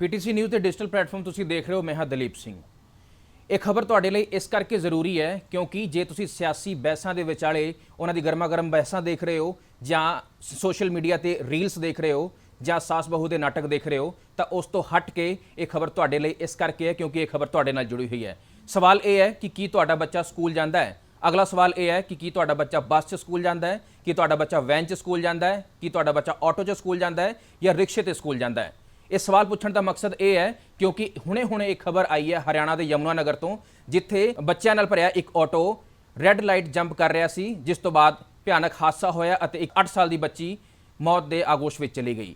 PTC news के digital platform तुसीं देख रहे हो। मैं हाँ दलीप सिंह। ਇਹ ਖਬਰ ਤੁਹਾਡੇ ਲਈ ਇਸ ਕਰਕੇ ਜ਼ਰੂਰੀ ਹੈ ਕਿਉਂਕਿ ਜੇ ਤੁਸੀਂ ਸਿਆਸੀ ਬਹਿਸਾਂ ਦੇ ਵਿਚਾਲੇ ਉਹਨਾਂ ਦੀ ਗਰਮਾ ਗਰਮ ਬਹਿਸਾਂ ਦੇਖ ਰਹੇ ਹੋ ਜਾਂ ਸੋਸ਼ਲ ਮੀਡੀਆ ਤੇ ਰੀਲਸ ਦੇਖ ਰਹੇ ਹੋ ਜਾਂ ਸਾਸ ਬਹੂ ਦੇ ਨਾਟਕ ਦੇਖ ਰਹੇ ਹੋ ਤਾਂ ਉਸ ਤੋਂ ਹਟ ਕੇ ਇਹ ਖਬਰ ਤੁਹਾਡੇ ਲਈ ਇਸ ਕਰਕੇ ਹੈ ਕਿਉਂਕਿ ਇਹ ਖਬਰ ਤੁਹਾਡੇ ਨਾਲ ਜੁੜੀ ਹੋਈ ਹੈ। ਸਵਾਲ ਇਹ ਹੈ ਕਿ ਕੀ ਤੁਹਾਡਾ ਬੱਚਾ ਸਕੂਲ ਜਾਂਦਾ ਹੈ। ਅਗਲਾ ਸਵਾਲ ਇਹ ਹੈ ਕਿ ਕੀ ਤੁਹਾਡਾ ਬੱਚਾ ਬੱਸ 'ਚ ਸਕੂਲ ਜਾਂਦਾ ਹੈ, ਕੀ ਤੁਹਾਡਾ ਬੱਚਾ ਵੈਨ 'ਚ ਸਕੂਲ ਜਾਂਦਾ ਹੈ, ਕੀ ਤੁਹਾਡਾ ਬੱਚਾ ਆਟੋ 'ਚ ਸਕੂਲ ਜਾਂਦਾ ਹੈ ਜਾਂ ਰਿਕਸ਼ੇ ਤੇ ਸਕੂਲ ਜਾਂਦਾ ਹੈ। ਇਹ ਸਵਾਲ ਪੁੱਛਣ ਦਾ ਮਕਸਦ ਇਹ ਹੈ ਕਿਉਂਕਿ ਹੁਣੇ ਇੱਕ ਖਬਰ ਆਈ ਹੈ ਹਰਿਆਣਾ ਦੇ ਯਮੁਨਾ ਨਗਰ ਤੋਂ, ਜਿੱਥੇ ਬੱਚਿਆਂ ਨਾਲ ਭਰਿਆ ਇੱਕ ਆਟੋ ਰੈੱਡ ਲਾਈਟ ਜੰਪ ਕਰ ਰਿਹਾ ਸੀ, ਜਿਸ ਤੋਂ ਬਾਅਦ ਭਿਆਨਕ ਹਾਦਸਾ ਹੋਇਆ ਅਤੇ ਇੱਕ 8 ਸਾਲ ਦੀ ਬੱਚੀ ਮੌਤ ਦੇ ਆਗੋਸ਼ ਵਿੱਚ ਚਲੀ ਗਈ।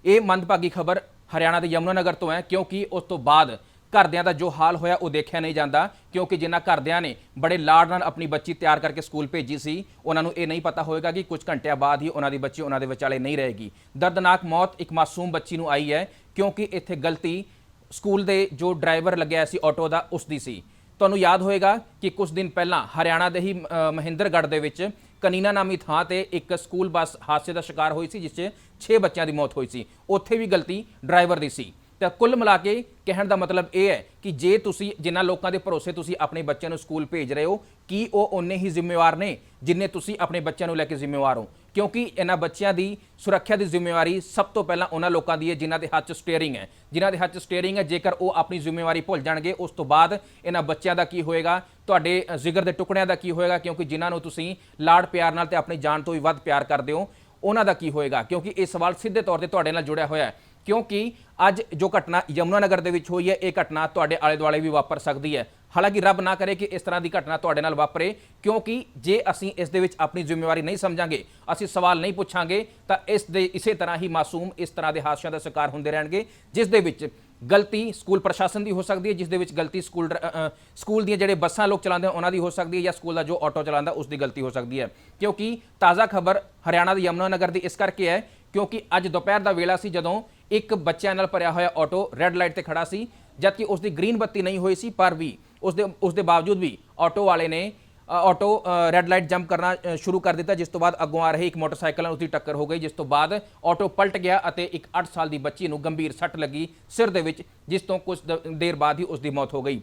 ਇਹ ਮੰਦਭਾਗੀ ਖਬਰ ਹਰਿਆਣਾ ਦੇ ਯਮੁਨਾ ਨਗਰ ਤੋਂ ਹੈ ਕਿਉਂਕਿ ਉਸ ਤੋਂ ਬਾਅਦ ਘਰਦਿਆਂ ਦਾ ਜੋ ਹਾਲ ਹੋਇਆ ਉਹ ਦੇਖਿਆ ਨਹੀਂ ਜਾਂਦਾ ਕਿਉਂਕਿ ਜਿਨ੍ਹਾਂ ਘਰਦਿਆਂ ਨੇ ਬੜੇ ਲਾਡ ਨਾਲ ਆਪਣੀ ਬੱਚੀ ਤਿਆਰ ਕਰਕੇ ਸਕੂਲ ਭੇਜੀ ਸੀ ਉਹਨਾਂ ਨੂੰ ਇਹ ਨਹੀਂ ਪਤਾ ਹੋਏਗਾ ਕਿ ਕੁਝ ਘੰਟਿਆਂ ਬਾਅਦ ਹੀ ਉਹਨਾਂ ਦੀ ਬੱਚੀ ਉਹਨਾਂ ਦੇ ਵਿਚਾਲੇ ਨਹੀਂ ਰਹੇਗੀ। ਦਰਦਨਾਕ ਮੌਤ ਇੱਕ ਮਾਸੂਮ ਬੱਚੀ ਨੂੰ ਆਈ ਹੈ ਕਿਉਂਕਿ ਇੱਥੇ ਗਲਤੀ ਸਕੂਲ ਦੇ ਜੋ ਡਰਾਈਵਰ ਲੱਗਿਆ ਸੀ ਆਟੋ ਦਾ ਉਸ ਦੀ ਸੀ। ਤੁਹਾਨੂੰ ਯਾਦ ਹੋਏਗਾ ਕਿ ਕੁਝ ਦਿਨ ਪਹਿਲਾਂ ਹਰਿਆਣਾ ਦੇ ਹੀ ਮਹਿੰਦਰਗੜ੍ਹ ਦੇ ਵਿੱਚ ਕਨੀਨਾ ਨਾਮੀ ਥਾਂ ਤੇ ਇੱਕ ਸਕੂਲ ਬੱਸ ਹਾਦਸੇ ਦਾ ਸ਼ਿਕਾਰ ਹੋਈ ਸੀ ਜਿਸ 'ਚ 6 ਬੱਚਿਆਂ ਦੀ ਮੌਤ ਹੋਈ ਸੀ। ਉੱਥੇ ਵੀ ਗਲਤੀ ਡਰਾਈਵਰ ਦੀ ਸੀ। ਤਾਂ ਕੁੱਲ ਮਿਲਾ ਕੇ ਕਹਿਣ ਦਾ ਮਤਲਬ ਇਹ ਹੈ ਕਿ ਜੇ ਤੁਸੀਂ ਜਿਨ੍ਹਾਂ ਲੋਕਾਂ ਦੇ ਭਰੋਸੇ ਤੁਸੀਂ ਆਪਣੇ ਬੱਚਿਆਂ ਨੂੰ ਸਕੂਲ ਭੇਜ ਰਹੇ ਹੋ ਕੀ ਉਹ ਓਨੇ ਹੀ ਜ਼ਿੰਮੇਵਾਰ ਨੇ ਜਿੰਨੇ ਤੁਸੀਂ ਆਪਣੇ ਬੱਚਿਆਂ ਨੂੰ ਲੈ ਕੇ ਜ਼ਿੰਮੇਵਾਰ ਹੋ, ਕਿਉਂਕਿ ਇਹਨਾਂ ਬੱਚਿਆਂ ਦੀ ਸੁਰੱਖਿਆ ਦੀ ਜ਼ਿੰਮੇਵਾਰੀ ਸਭ ਤੋਂ ਪਹਿਲਾਂ ਉਹਨਾਂ ਲੋਕਾਂ ਦੀ ਹੈ ਜਿਨ੍ਹਾਂ ਦੇ ਹੱਥ 'ਚ ਸਟੀਅਰਿੰਗ ਹੈ। ਜਿਨ੍ਹਾਂ ਦੇ ਹੱਥ 'ਚ ਸਟੀਅਰਿੰਗ ਹੈ, ਜੇਕਰ ਉਹ ਆਪਣੀ ਜ਼ਿੰਮੇਵਾਰੀ ਭੁੱਲ ਜਾਣਗੇ ਉਸ ਤੋਂ ਬਾਅਦ ਇਹਨਾਂ ਬੱਚਿਆਂ ਦਾ ਕੀ ਹੋਏਗਾ, ਤੁਹਾਡੇ ਜਿਗਰ ਦੇ ਟੁਕੜਿਆਂ ਦਾ ਕੀ ਹੋਏਗਾ, ਕਿਉਂਕਿ ਜਿਨ੍ਹਾਂ ਨੂੰ ਤੁਸੀਂ ਲਾਡ ਪਿਆਰ ਨਾਲ ਤੇ ਆਪਣੀ ਜਾਨ ਤੋਂ ਵੀ ਵੱਧ ਪਿਆਰ ਕਰਦੇ ਹੋ ਉਹਨਾਂ ਦਾ ਕੀ ਹੋਏਗਾ। ਕਿਉਂਕਿ ਇਹ ਸਵਾਲ ਸਿੱਧੇ ਤੌਰ ਤੇ ਤੁਹਾਡੇ ਨਾਲ ਜੁੜਿਆ ਹੋਇਆ ਹੈ ਕਿਉਂਕਿ ਅੱਜ ਜੋ ਘਟਨਾ ਯਮੁਨਾ ਨਗਰ ਦੇ ਵਿੱਚ ਹੋਈ ਹੈ ਇਹ ਘਟਨਾ ਤੁਹਾਡੇ ਆਲੇ ਦੁਆਲੇ ਵੀ ਵਾਪਰ ਸਕਦੀ ਹੈ। ਹਾਲਾਂਕਿ ਰੱਬ ਨਾ ਕਰੇ ਕਿ ਇਸ ਤਰ੍ਹਾਂ ਦੀ ਘਟਨਾ ਤੁਹਾਡੇ ਨਾਲ ਵਾਪਰੇ, ਕਿਉਂਕਿ ਜੇ ਅਸੀਂ ਇਸ ਦੇ ਵਿੱਚ ਆਪਣੀ ਜ਼ਿੰਮੇਵਾਰੀ ਨਹੀਂ ਸਮਝਾਂਗੇ, ਅਸੀਂ ਸਵਾਲ ਨਹੀਂ ਪੁੱਛਾਂਗੇ ਤਾਂ ਇਸੇ ਤਰ੍ਹਾਂ ਹੀ ਮਾਸੂਮ ਇਸ ਤਰ੍ਹਾਂ ਦੇ ਹਾਦਸਿਆਂ ਦਾ ਸ਼ਿਕਾਰ ਹੁੰਦੇ ਰਹਿਣਗੇ ਜਿਸ ਦੇ ਵਿੱਚ ਗਲਤੀ ਸਕੂਲ ਪ੍ਰਸ਼ਾਸਨ ਦੀ ਹੋ ਸਕਦੀ ਹੈ, ਜਿਸ ਦੇ ਵਿੱਚ ਗਲਤੀ ਸਕੂਲ ਦੀਆਂ ਜਿਹੜੇ ਬੱਸਾਂ ਲੋਕ ਚਲਾਉਂਦੇ ਹਨ ਉਹਨਾਂ ਦੀ ਹੋ ਸਕਦੀ ਹੈ ਜਾਂ ਸਕੂਲ ਦਾ ਜੋ ਆਟੋ ਚਲਾਉਂਦਾ ਉਸ ਦੀ ਗਲਤੀ ਹੋ ਸਕਦੀ ਹੈ। ਕਿਉਂਕਿ ਤਾਜ਼ਾ ਖਬਰ ਹਰਿਆਣਾ ਦੇ ਯਮੁਨਾ ਨਗਰ ਦੀ ਇਸ ਕਰਕੇ ਹੈ ਕਿਉਂਕਿ ਅੱਜ ਦੁਪਹਿਰ ਦਾ ਵੇਲਾ ਸੀ ਜਦੋਂ ਇੱਕ ਬੱਚਿਆਂ ਨਾਲ ਭਰਿਆ ਹੋਇਆ ਆਟੋ ਰੈੱਡ ਲਾਈਟ ਤੇ ਖੜਾ ਸੀ, ਜਦਕਿ ਉਸ ਦੀ ਗ੍ਰੀਨ ਬੱਤੀ ਨਹੀਂ ਹੋਈ ਸੀ, ਪਰ ਵੀ ਉਸ ਦੇ ਬਾਵਜੂਦ ਵੀ ਆਟੋ ਵਾਲੇ ਨੇ ਆਟੋ ਰੈੱਡ ਲਾਈਟ ਜੰਪ ਕਰਨਾ ਸ਼ੁਰੂ ਕਰ ਦਿੱਤਾ, ਜਿਸ ਤੋਂ ਬਾਅਦ ਅੱਗੋਂ ਆ ਰਹੇ ਇੱਕ ਮੋਟਰਸਾਈਕਲ ਨਾਲ ਉਸ ਦੀ ਟੱਕਰ ਹੋ ਗਈ, ਜਿਸ ਤੋਂ ਬਾਅਦ ਆਟੋ ਪਲਟ ਗਿਆ ਅਤੇ ਇੱਕ 8 ਸਾਲ ਦੀ ਬੱਚੀ ਨੂੰ ਗੰਭੀਰ ਸੱਟ ਲੱਗੀ ਸਿਰ ਦੇ ਵਿੱਚ, ਜਿਸ ਤੋਂ ਕੁਝ ਦੇਰ ਬਾਅਦ ਹੀ ਉਸ ਦੀ ਮੌਤ ਹੋ ਗਈ।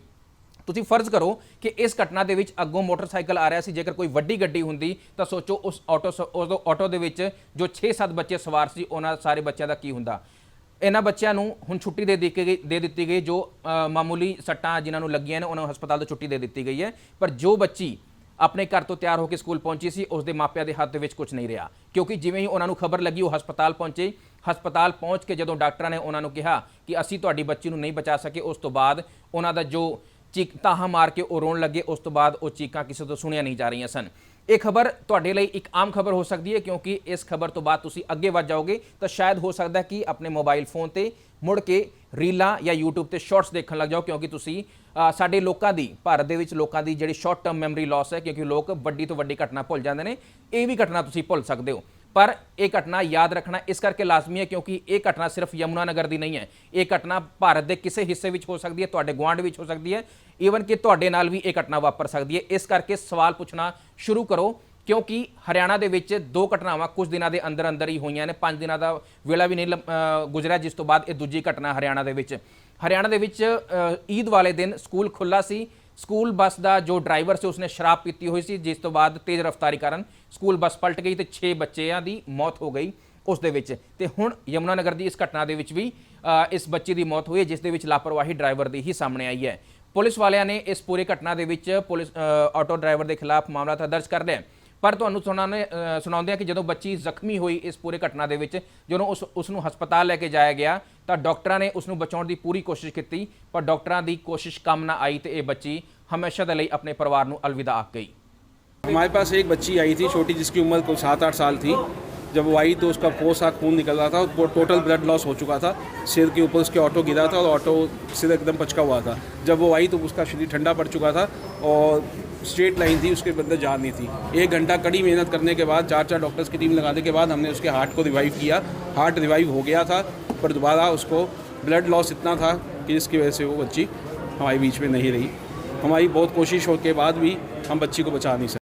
ਤੁਸੀਂ ਫਰਜ਼ ਕਰੋ ਕਿ ਇਸ ਘਟਨਾ ਦੇ ਵਿੱਚ ਅੱਗੋਂ ਮੋਟਰਸਾਈਕਲ ਆ ਰਿਹਾ ਸੀ, ਜੇਕਰ ਕੋਈ ਵੱਡੀ ਗੱਡੀ ਹੁੰਦੀ ਤਾਂ ਸੋਚੋ ਉਸ ਆਟੋ ਦੇ ਵਿੱਚ ਜੋ 6-7 ਬੱਚੇ ਸਵਾਰ ਸੀ ਉਹਨਾਂ ਸਾਰੇ ਬੱਚਿਆਂ ਦਾ ਕੀ ਹੁੰਦਾ। ਇਹਨਾਂ ਬੱਚਿਆਂ ਨੂੰ ਹੁਣ ਛੁੱਟੀ ਦੇ ਦਿੱਤੀ ਗਈ, ਜੋ ਮਾਮੂਲੀ ਸੱਟਾਂ ਜਿਨ੍ਹਾਂ ਨੂੰ ਲੱਗੀਆਂ ਨੇ ਉਹਨਾਂ ਨੂੰ ਹਸਪਤਾਲ ਤੋਂ ਛੁੱਟੀ ਦੇ ਦਿੱਤੀ ਗਈ ਹੈ, ਪਰ ਜੋ ਬੱਚੀ ਆਪਣੇ ਘਰ ਤੋਂ ਤਿਆਰ ਹੋ ਕੇ ਸਕੂਲ ਪਹੁੰਚੀ ਸੀ ਉਸ ਦੇ ਮਾਪਿਆਂ ਦੇ ਹੱਥ ਦੇ ਵਿੱਚ ਕੁਝ ਨਹੀਂ ਰਿਹਾ ਕਿਉਂਕਿ ਜਿਵੇਂ ਹੀ ਉਹਨਾਂ ਨੂੰ ਖਬਰ ਲੱਗੀ ਉਹ ਹਸਪਤਾਲ ਪਹੁੰਚੇ। ਹਸਪਤਾਲ ਪਹੁੰਚ ਕੇ ਜਦੋਂ ਡਾਕਟਰਾਂ ਨੇ ਉਹਨਾਂ ਨੂੰ ਕਿਹਾ ਕਿ ਅਸੀਂ ਤੁਹਾਡੀ ਬੱਚੀ ਨੂੰ ਨਹੀਂ ਬਚਾ ਸਕੇ, ਉਸ ਤੋਂ ਬਾਅਦ ਉਹਨਾਂ ਦਾ ਜੋ ਤਾਹਾਂ ਮਾਰ ਕੇ ਉਹ ਰੋਣ ਲੱਗੇ, ਉਸ ਤੋਂ ਬਾਅਦ ਉਹ ਚੀਕਾਂ ਕਿਸੇ ਤੋਂ ਸੁਣੀਆਂ ਨਹੀਂ ਜਾ ਰਹੀਆਂ ਸਨ। ਇਹ ਖਬਰ ਤੁਹਾਡੇ ਲਈ ਇੱਕ ਆਮ ਖਬਰ ਹੋ ਸਕਦੀ ਹੈ ਕਿਉਂਕਿ ਇਸ ਖਬਰ ਤੋਂ ਬਾਅਦ ਤੁਸੀਂ ਅੱਗੇ ਵੱਧ ਜਾਓਗੇ ਤਾਂ ਸ਼ਾਇਦ ਹੋ ਸਕਦਾ ਕਿ ਆਪਣੇ ਮੋਬਾਈਲ ਫੋਨ ਤੇ ਮੁੜ ਕੇ ਰੀਲਾਂ ਜਾਂ YouTube ਤੇ ਸ਼ਾਰਟਸ ਦੇਖਣ ਲੱਗ ਜਾਓ ਕਿਉਂਕਿ ਤੁਸੀਂ ਸਾਡੇ ਲੋਕਾਂ ਦੀ ਭਾਰਤ ਦੇ ਵਿੱਚ ਲੋਕਾਂ ਦੀ ਜਿਹੜੀ ਸ਼ਾਰਟ ਟਰਮ ਮੈਮਰੀ ਲਾਸ ਹੈ ਕਿਉਂਕਿ ਲੋਕ ਵੱਡੀ ਤੋਂ ਵੱਡੀ ਘਟਨਾ ਭੁੱਲ ਜਾਂਦੇ ਨੇ। ਇਹ ਵੀ ਘਟਨਾ ਤੁਸੀਂ ਭੁੱਲ ਸਕਦੇ ਹੋ, ਪਰ ਇਹ ਘਟਨਾ ਯਾਦ ਰੱਖਣਾ ਇਸ ਕਰਕੇ ਲਾਜ਼ਮੀ ਹੈ ਕਿਉਂਕਿ ਇਹ ਘਟਨਾ ਸਿਰਫ ਯਮੁਨਾ ਨਗਰ ਦੀ ਨਹੀਂ ਹੈ। ਇਹ ਘਟਨਾ ਭਾਰਤ ਦੇ ਕਿਸੇ ਹਿੱਸੇ ਵਿੱਚ ਹੋ ਸਕਦੀ ਹੈ, ਤੁਹਾਡੇ ਗੁਆਂਢ ਵਿੱਚ ਹੋ ਸਕਦੀ ਹੈ, ਈਵਨ ਕਿ ਤੁਹਾਡੇ ਨਾਲ ਵੀ ਇਹ ਘਟਨਾ ਵਾਪਰ ਸਕਦੀ ਹੈ। ਇਸ ਕਰਕੇ ਸਵਾਲ ਪੁੱਛਣਾ ਸ਼ੁਰੂ ਕਰੋ ਕਿਉਂਕਿ ਹਰਿਆਣਾ ਦੇ ਵਿੱਚ 2 ਘਟਨਾਵਾਂ ਕੁਝ ਦਿਨਾਂ ਦੇ ਅੰਦਰ ਹੀ ਹੋਈਆਂ ਨੇ। 5 ਦਿਨਾਂ ਦਾ ਵੇਲਾ ਵੀ ਨਹੀਂ ਗੁਜ਼ਰਿਆ ਜਿਸ ਤੋਂ ਬਾਅਦ ਇਹ ਦੂਜੀ ਘਟਨਾ ਹਰਿਆਣਾ ਦੇ ਵਿੱਚ ਈਦ ਵਾਲੇ ਦਿਨ ਸਕੂਲ ਖੁੱਲ੍ਹਾ ਸੀ। ਸਕੂਲ ਬੱਸ ਦਾ ਜੋ ਡਰਾਈਵਰ ਸੀ ਉਸਨੇ ਸ਼ਰਾਬ ਪੀਤੀ ਹੋਈ ਸੀ, ਜਿਸ ਤੋਂ ਬਾਅਦ ਤੇਜ਼ ਰਫ਼ਤਾਰੀ ਕਾਰਨ ਸਕੂਲ ਬੱਸ ਪਲਟ ਗਈ ਤੇ 6 ਬੱਚਿਆਂ ਦੀ ਮੌਤ ਹੋ ਗਈ ਉਸ ਦੇ ਵਿੱਚ। ਤੇ ਹੁਣ ਯਮੁਨਾ ਨਗਰ ਦੀ ਇਸ ਘਟਨਾ ਦੇ ਵਿੱਚ ਵੀ ਇਸ ਬੱਚੀ ਦੀ ਮੌਤ ਹੋਈ ਹੈ ਜਿਸ ਦੇ ਵਿੱਚ ਲਾਪਰਵਾਹੀ ਡਰਾਈਵਰ ਦੀ ਹੀ ਸਾਹਮਣੇ ਆਈ ਹੈ। ਪੁਲਿਸ ਵਾਲਿਆਂ ਨੇ ਇਸ ਪੂਰੇ ਘਟਨਾ ਦੇ ਵਿੱਚ ਆਟੋ ਡਰਾਈਵਰ ਦੇ ਖਿਲਾਫ ਮਾਮਲਾ ਤਾਂ ਦਰਜ ਕਰ ਲਿਆ, ਪਰ ਤੁਹਾਨੂੰ ਸੁਣਾਉਂਦੇ ਆ ਕਿ ਜਦੋਂ ਬੱਚੀ ਜ਼ਖਮੀ ਹੋਈ ਇਸ ਪੂਰੇ ਘਟਨਾ ਦੇ ਵਿੱਚ, ਜਦੋਂ ਉਸ ਨੂੰ ਹਸਪਤਾਲ ਲੈ ਕੇ ਜਾਇਆ ਗਿਆ ਤਾਂ ਡਾਕਟਰਾਂ ਨੇ ਉਸ ਨੂੰ ਬਚਾਉਣ ਦੀ ਪੂਰੀ ਕੋਸ਼ਿਸ਼ ਕੀਤੀ, ਪਰ ਡਾਕਟਰਾਂ ਦੀ ਕੋਸ਼ਿਸ਼ ਕੰਮ ना आई तो ये बच्ची हमेशा के लिए अपने परिवार को अलविदा आख गई। हमारे पास एक बच्ची आई थी छोटी जिसकी उम्र को 7-8 साल थी। जब वो आई तो उसका 4 सा खून निकल रहा था, वो टोटल ब्लड लॉस हो चुका था। सिर के ऊपर उसके ऑटो गिरा था और ऑटो सिर एकदम पचका हुआ था। जब वो आई तो उसका शरीर ठंडा पड़ चुका था और स्ट्रेट लाइन थी, उसके अंदर जान नहीं थी। 1 घंटा कड़ी मेहनत करने के बाद 4 डॉक्टर्स की टीम लगाने के बाद हमने उसके हार्ट को रिवाइव किया। हार्ट रिवाइव हो गया था पर दोबारा उसको ब्लड लॉस इतना था कि जिसकी वजह से वो बच्ची हमारे बीच में नहीं रही। हमारी बहुत कोशिश होने के बाद भी हम बच्ची को बचा नहीं सके।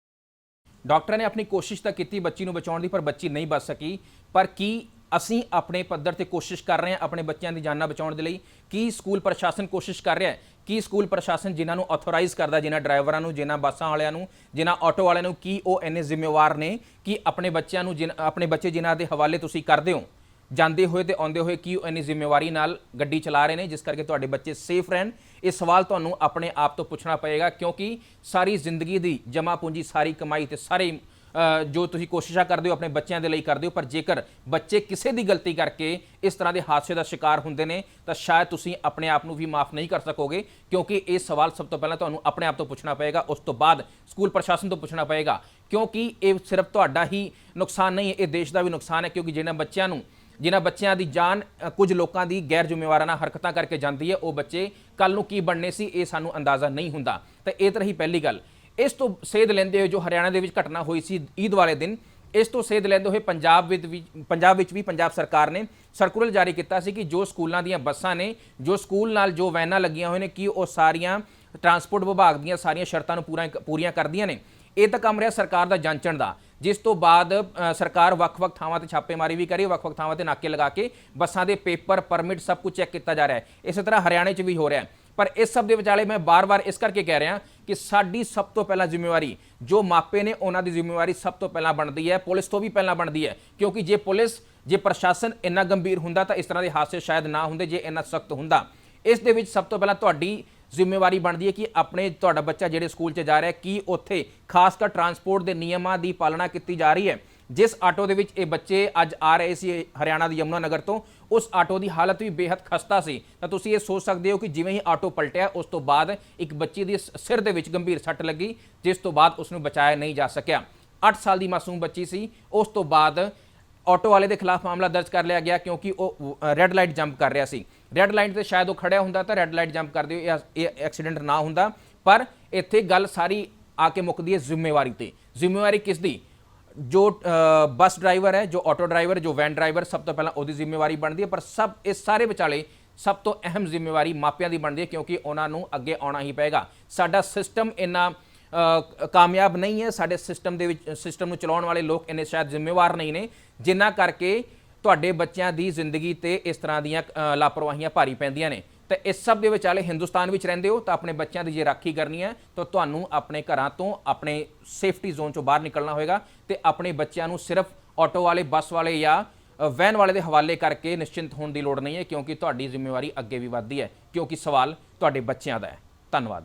डॉक्टर ने अपनी कोशिश तो की बच्ची को बचाने की, पर बच्ची नहीं बच सकी। पर की ਅਸੀਂ ਆਪਣੇ ਪੱਧਰ ਤੇ ਕੋਸ਼ਿਸ਼ ਕਰ ਰਹੇ ਹਾਂ ਆਪਣੇ ਬੱਚਿਆਂ ਦੀ ਜਾਨਾਂ ਬਚਾਉਣ ਦੇ ਲਈ। ਕੀ ਸਕੂਲ ਪ੍ਰਸ਼ਾਸਨ ਕੋਸ਼ਿਸ਼ ਕਰ ਰਿਹਾ ਹੈ? ਕੀ ਸਕੂਲ ਪ੍ਰਸ਼ਾਸਨ ਜਿਨ੍ਹਾਂ ਨੂੰ ਆਥੋਰਾਈਜ਼ ਕਰਦਾ, ਜਿਨ੍ਹਾਂ ਡਰਾਈਵਰਾਂ ਨੂੰ, ਜਿਨ੍ਹਾਂ ਬੱਸਾਂ ਵਾਲਿਆਂ ਨੂੰ, ਜਿਨ੍ਹਾਂ ਆਟੋ ਵਾਲਿਆਂ ਨੂੰ, ਕੀ ਉਹ ਇੰਨੇ ਜ਼ਿੰਮੇਵਾਰ ਨੇ ਕਿ ਆਪਣੇ ਬੱਚਿਆਂ ਨੂੰ ਆਪਣੇ ਬੱਚੇ ਜਿਨ੍ਹਾਂ ਦੇ ਹਵਾਲੇ ਤੁਸੀਂ ਕਰਦੇ ਹੋ ਜਾਂਦੇ ਹੋਏ ਤੇ ਆਉਂਦੇ ਹੋਏ, ਕੀ ਉਹ ਇੰਨੀ ਜ਼ਿੰਮੇਵਾਰੀ ਨਾਲ ਗੱਡੀ ਚਲਾ ਰਹੇ ਨੇ ਜਿਸ ਕਰਕੇ ਤੁਹਾਡੇ ਬੱਚੇ ਸੇਫ ਰਹਿਣ? ਇਹ ਸਵਾਲ ਤੁਹਾਨੂੰ ਆਪਣੇ ਆਪ ਤੋਂ ਪੁੱਛਣਾ ਪਏਗਾ, ਕਿਉਂਕਿ ਸਾਰੀ ਜ਼ਿੰਦਗੀ ਦੀ ਜਮ੍ਹਾਂ ਪੂੰਜੀ, ਸਾਰੀ ਕਮਾਈ ਤੇ ਸਾਰੇ ਜੋ ਤੁਸੀਂ ਕੋਸ਼ਿਸ਼ਾਂ ਕਰਦੇ ਹੋ ਆਪਣੇ ਬੱਚਿਆਂ ਦੇ ਲਈ ਕਰਦੇ ਹੋ, ਪਰ ਜੇਕਰ ਬੱਚੇ ਕਿਸੇ ਦੀ ਗਲਤੀ ਕਰਕੇ ਇਸ ਤਰ੍ਹਾਂ ਦੇ ਹਾਦਸੇ ਦਾ ਸ਼ਿਕਾਰ ਹੁੰਦੇ ਨੇ ਤਾਂ ਸ਼ਾਇਦ ਤੁਸੀਂ ਆਪਣੇ ਆਪ ਨੂੰ ਵੀ ਮਾਫ ਨਹੀਂ ਕਰ ਸਕੋਗੇ, ਕਿਉਂਕਿ ਇਹ ਸਵਾਲ ਸਭ ਤੋਂ ਪਹਿਲਾਂ ਤੁਹਾਨੂੰ ਆਪਣੇ ਆਪ ਤੋਂ ਪੁੱਛਣਾ ਪਏਗਾ, ਉਸ ਤੋਂ ਬਾਅਦ ਸਕੂਲ ਪ੍ਰਸ਼ਾਸਨ ਤੋਂ ਪੁੱਛਣਾ ਪਏਗਾ, ਕਿਉਂਕਿ ਇਹ ਸਿਰਫ ਤੁਹਾਡਾ ਹੀ ਨੁਕਸਾਨ ਨਹੀਂ ਹੈ, ਇਹ ਦੇਸ਼ ਦਾ ਵੀ ਨੁਕਸਾਨ ਹੈ। ਕਿਉਂਕਿ ਜਿਨ੍ਹਾਂ ਬੱਚਿਆਂ ਦੀ ਜਾਨ ਕੁਝ ਲੋਕਾਂ ਦੀ ਗੈਰ ਜ਼ਿੰਮੇਵਾਰਾਨਾ ਹਰਕਤਾਂ ਕਰਕੇ ਜਾਂਦੀ ਹੈ, ਉਹ ਬੱਚੇ ਕੱਲ ਨੂੰ ਕੀ ਬਣਨੇ ਸੀ ਇਹ ਸਾਨੂੰ ਅੰਦਾਜ਼ਾ ਨਹੀਂ ਹੁੰਦਾ। ਤਾਂ ਇਹ ਤਾਂ ਰਹੀ ਪਹਿਲੀ ਗੱਲ। ਇਸ ਤੋਂ ਸੇਧ ਲੈਂਦੇ ਹੋਏ ਜੋ ਹਰਿਆਣਾ ਦੇ ਵਿੱਚ ਘਟਨਾ ਹੋਈ ਸੀ ਈਦ ਵਾਲੇ ਦਿਨ, ਇਸ ਤੋਂ ਸੇਧ ਲੈਂਦੇ ਹੋਏ ਪੰਜਾਬ ਵਿੱਚ ਵੀ ਪੰਜਾਬ ਸਰਕਾਰ ਨੇ ਸਰਕੂਲਰ ਜਾਰੀ ਕੀਤਾ ਸੀ ਕਿ ਜੋ ਸਕੂਲਾਂ ਦੀਆਂ ਬੱਸਾਂ ਨੇ, ਜੋ ਸਕੂਲ ਨਾਲ ਜੋ ਵੈਨਾਂ ਲੱਗੀਆਂ ਹੋਏ ਨੇ, ਕਿ ਉਹ ਸਾਰੀਆਂ ਟਰਾਂਸਪੋਰਟ ਵਿਭਾਗ ਦੀਆਂ ਸਾਰੀਆਂ ਸ਼ਰਤਾਂ ਨੂੰ ਪੂਰੀਆਂ ਕਰਦੀਆਂ ਨੇ। ਇਹ ਤਾਂ ਕੰਮ ਰਿਹਾ ਸਰਕਾਰ ਦਾ ਜਾਂਚਣ ਦਾ, ਜਿਸ ਤੋਂ ਬਾਅਦ ਸਰਕਾਰ ਵੱਖ-ਵੱਖ ਥਾਵਾਂ ਤੇ ਛਾਪੇਮਾਰੀ ਵੀ ਕਰੀ, ਵੱਖ-ਵੱਖ ਥਾਵਾਂ ਤੇ ਨਾਕੇ ਲਗਾ ਕੇ ਬੱਸਾਂ ਦੇ ਪੇਪਰ, ਪਰਮਿਟ ਸਭ ਕੁਝ ਚੈੱਕ ਕੀਤਾ ਜਾ ਰਿਹਾ ਹੈ। ਇਸੇ ਤਰ੍ਹਾਂ ਹਰਿਆਣੇ 'ਚ ਵੀ ਹੋ ਰਿਹਾ ਹੈ। ਪਰ ਇਸ ਸਭ ਦੇ ਵਿਚਾਲੇ ਮੈਂ ਬਾਰ-ਬਾਰ ਇਸ ਕਰਕੇ ਕਹਿ ਰਿਹਾ ਕਿ ਸਾਡੀ ਸਭ ਤੋਂ ਪਹਿਲਾਂ ਜ਼ਿੰਮੇਵਾਰੀ, ਜੋ ਮਾਪੇ ਨੇ ਉਹਨਾਂ ਦੀ ਜ਼ਿੰਮੇਵਾਰੀ ਸਭ ਤੋਂ ਪਹਿਲਾਂ ਬਣਦੀ ਹੈ, ਪੁਲਿਸ ਤੋਂ ਵੀ ਪਹਿਲਾਂ ਬਣਦੀ ਹੈ। ਕਿਉਂਕਿ ਜੇ ਪ੍ਰਸ਼ਾਸਨ ਇੰਨਾ ਗੰਭੀਰ ਹੁੰਦਾ ਤਾਂ ਇਸ ਤਰ੍ਹਾਂ ਦੇ ਹਾਦਸੇ ਸ਼ਾਇਦ ਨਾ ਹੁੰਦੇ, ਜੇ ਇੰਨਾ ਸਖਤ ਹੁੰਦਾ। ਇਸ ਦੇ ਵਿੱਚ ਸਭ ਤੋਂ ਪਹਿਲਾਂ ਤੁਹਾਡੀ ਜ਼ਿੰਮੇਵਾਰੀ ਬਣਦੀ ਹੈ ਕਿ ਤੁਹਾਡਾ ਬੱਚਾ ਜਿਹੜੇ ਸਕੂਲ 'ਚ ਜਾ ਰਿਹਾ, ਕੀ ਉੱਥੇ ਖਾਸ ਕਰ ਟਰਾਂਸਪੋਰਟ ਦੇ ਨਿਯਮਾਂ ਦੀ ਪਾਲਣਾ ਕੀਤੀ ਜਾ ਰਹੀ ਹੈ। ਜਿਸ ਆਟੋ ਦੇ ਵਿੱਚ ਇਹ ਬੱਚੇ ਅੱਜ ਆ ਰਹੇ ਸੀ ਹਰਿਆਣਾ ਦੀ ਯਮੁਨਾ ਨਗਰ ਤੋਂ, ਉਸ ਆਟੋ ਦੀ ਹਾਲਤ ਵੀ ਬੇहद ਖਸਤਾ ਸੀ। ਤਾਂ ਤੁਸੀਂ ਇਹ ਸੋਚ ਸਕਦੇ ਹੋ ਕਿ ਜਿਵੇਂ ਹੀ ਆਟੋ ਪਲਟਿਆ ਉਸ ਤੋਂ ਬਾਅਦ ਇੱਕ ਬੱਚੀ ਦੀ ਸਿਰ ਦੇ ਵਿੱਚ ਗੰਭੀਰ ਸੱਟ ਲੱਗੀ, ਜਿਸ ਤੋਂ ਬਾਅਦ ਉਸ ਨੂੰ ਬਚਾਇਆ ਨਹੀਂ ਜਾ ਸਕਿਆ। 8 ਸਾਲ ਦੀ ਮਾਸੂਮ ਬੱਚੀ ਸੀ। ਉਸ ਤੋਂ ਬਾਅਦ ਆਟੋ ਵਾਲੇ ਦੇ ਖਿਲਾਫ ਮਾਮਲਾ ਦਰਜ ਕਰ ਲਿਆ ਗਿਆ, ਕਿਉਂਕਿ ਉਹ ਰੈੱਡ ਲਾਈਟ ਜੰਪ ਕਰ ਰਿਹਾ ਸੀ। ਰੈੱਡ ਲਾਈਟ ਤੇ ਸ਼ਾਇਦ ਉਹ ਖੜਿਆ ਹੁੰਦਾ ਤਾਂ ਰੈੱਡ ਲਾਈਟ ਜੰਪ ਕਰਦੇ ਹੋਏ ਇਹ ਐਕਸੀਡੈਂਟ ਨਾ ਹੁੰਦਾ। ਪਰ ਇੱਥੇ ਗੱਲ ਸਾਰੀ ਆ ਕੇ ਮੁੱਕਦੀ ਹੈ ਜ਼ਿੰਮੇਵਾਰੀ ਤੇ। ਜ਼ਿੰਮੇਵਾਰੀ ਕਿਸ ਦੀ? ਜੋ ਬੱਸ ਡਰਾਈਵਰ ਹੈ, ਜੋ ਆਟੋ ਡਰਾਈਵਰ, ਜੋ ਵੈਨ ਡਰਾਈਵਰ, ਸਭ ਤੋਂ ਪਹਿਲਾਂ ਉਹਦੀ ਜ਼ਿੰਮੇਵਾਰੀ ਬਣਦੀ ਹੈ। ਪਰ ਇਸ ਸਾਰੇ ਵਿਚਾਲੇ ਸਭ ਤੋਂ ਅਹਿਮ ਜ਼ਿੰਮੇਵਾਰੀ ਮਾਪਿਆਂ ਦੀ ਬਣਦੀ ਹੈ, ਕਿਉਂਕਿ ਉਹਨਾਂ ਨੂੰ ਅੱਗੇ ਆਉਣਾ ਹੀ ਪਏਗਾ। ਸਾਡਾ ਸਿਸਟਮ ਇੰਨਾ ਕਾਮਯਾਬ ਨਹੀਂ ਹੈ, ਸਾਡੇ ਸਿਸਟਮ ਨੂੰ ਚਲਾਉਣ ਵਾਲੇ ਲੋਕ ਇੰਨੇ ਸ਼ਾਇਦ ਜ਼ਿੰਮੇਵਾਰ ਨਹੀਂ ਨੇ, ਜਿਨ੍ਹਾਂ ਕਰਕੇ ਤੁਹਾਡੇ ਬੱਚਿਆਂ ਦੀ ਜ਼ਿੰਦਗੀ ਤੇ ਇਸ ਤਰ੍ਹਾਂ ਦੀਆਂ ਲਾਪਰਵਾਹੀਆਂ ਭਾਰੀ ਪੈਂਦੀਆਂ ਨੇ। ਤੇ ਇਸ ਸਭ ਦੇ ਵਿਚਾਲੇ ਹਿੰਦੁਸਤਾਨ ਵਿੱਚ ਰਹਿੰਦੇ ਹੋ ਤਾਂ ਆਪਣੇ ਬੱਚਿਆਂ ਦੀ ਜੇ ਰਾਖੀ ਕਰਨੀ ਹੈ ਤਾਂ ਤੁਹਾਨੂੰ ਆਪਣੇ ਘਰਾਂ ਤੋਂ, ਆਪਣੇ ਸੇਫਟੀ ਜ਼ੋਨ ਚੋਂ ਬਾਹਰ ਨਿਕਲਣਾ ਹੋਏਗਾ ਤੇ ਆਪਣੇ ਬੱਚਿਆਂ ਨੂੰ ਸਿਰਫ ਆਟੋ ਵਾਲੇ, ਬੱਸ ਵਾਲੇ ਜਾਂ ਵੈਨ ਵਾਲੇ ਦੇ ਹਵਾਲੇ ਕਰਕੇ ਨਿਸ਼ਚਿੰਤ ਹੋਣ ਦੀ ਲੋੜ ਨਹੀਂ ਹੈ, ਕਿਉਂਕਿ ਤੁਹਾਡੀ ਜ਼ਿੰਮੇਵਾਰੀ ਅੱਗੇ ਵੀ ਵੱਧਦੀ ਹੈ, ਕਿਉਂਕਿ ਸਵਾਲ ਤੁਹਾਡੇ ਬੱਚਿਆਂ ਦਾ ਹੈ। ਧੰਨਵਾਦ।